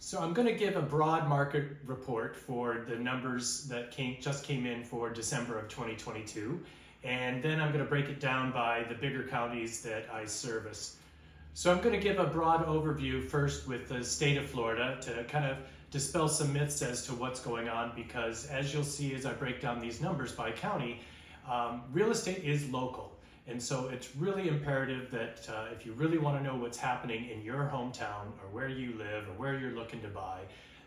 So I'm going to give a broad market report for the numbers that just came in for December of 2022, and then I'm going to break it down by the bigger counties that I service. So I'm going to give a broad overview first with the state of Florida to kind of dispel some myths as to what's going on, because as you'll see as I break down these numbers by county, real estate is local. And so it's really imperative that if you really want to know what's happening in your hometown or where you live or where you're looking to buy,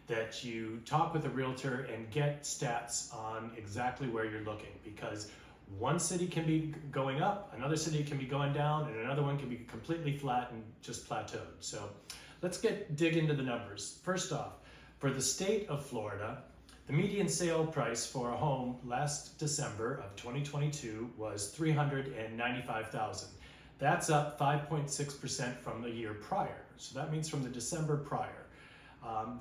that you talk with a realtor and get stats on exactly where you're looking, because one city can be going up, another city can be going down, and another one can be completely flat and just plateaued. So let's dig into the numbers. First off, for the state of Florida, the median sale price for a home last December of 2022 was $395,000. That's up 5.6% from the year prior. So that means from the December prior.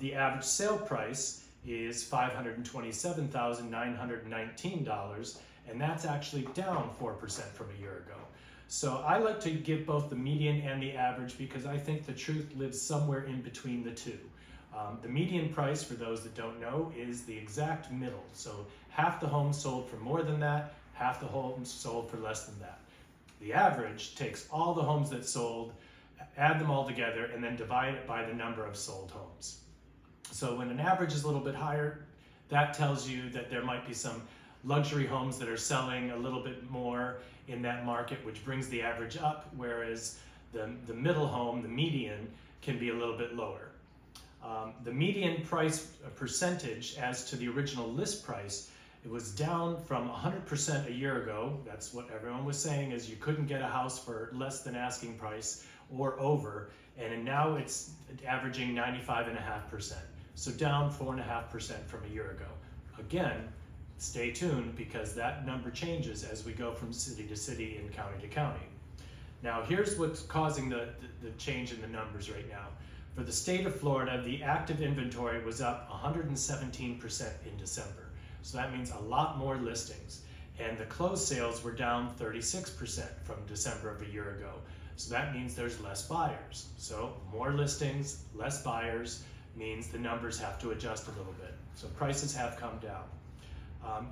The average sale price is $527,919, and that's actually down 4% from a year ago. So I like to give both the median and the average because I think the truth lives somewhere in between the two. The median price, for those that don't know, is the exact middle. So half the homes sold for more than that, half the homes sold for less than that. The average takes all the homes that sold, add them all together, and then divide it by the number of sold homes. So when an average is a little bit higher, that tells you that there might be some luxury homes that are selling a little bit more in that market, which brings the average up, whereas the middle home, the median, can be a little bit lower. The median price percentage as to the original list price, it was down from 100% a year ago. That's what everyone was saying, is you couldn't get a house for less than asking price or over, and now it's averaging 95.5%. So down 4.5% from a year ago. Again, stay tuned because that number changes as we go from city to city and county to county. Now here's what's causing the change in the numbers right now. For the state of Florida, the active inventory was up 117% in December. So that means a lot more listings. And the closed sales were down 36% from December of a year ago. So that means there's less buyers. So more listings, less buyers means the numbers have to adjust a little bit. So prices have come down.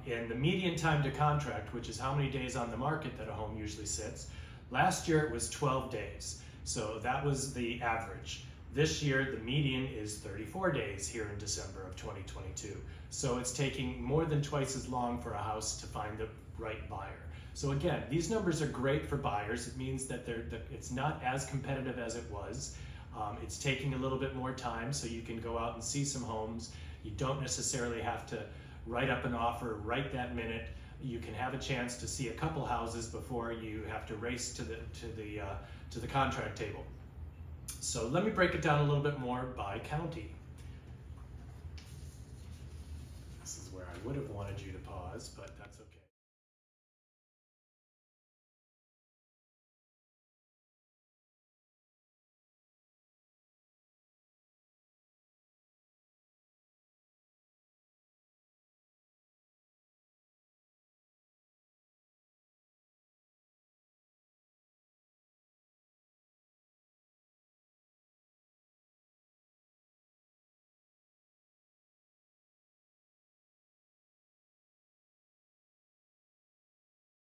And the median time to contract, which is how many days on the market that a home usually sits, last year it was 12 days. So that was the average. This year, the median is 34 days here in December of 2022. So it's taking more than twice as long for a house to find the right buyer. So again, these numbers are great for buyers. It means that it's not as competitive as it was. It's taking a little bit more time, so you can go out and see some homes. You don't necessarily have to write up an offer right that minute. You can have a chance to see a couple houses before you have to race to the contract table. So let me break it down a little bit more by county. This is where I would have wanted you to pause, but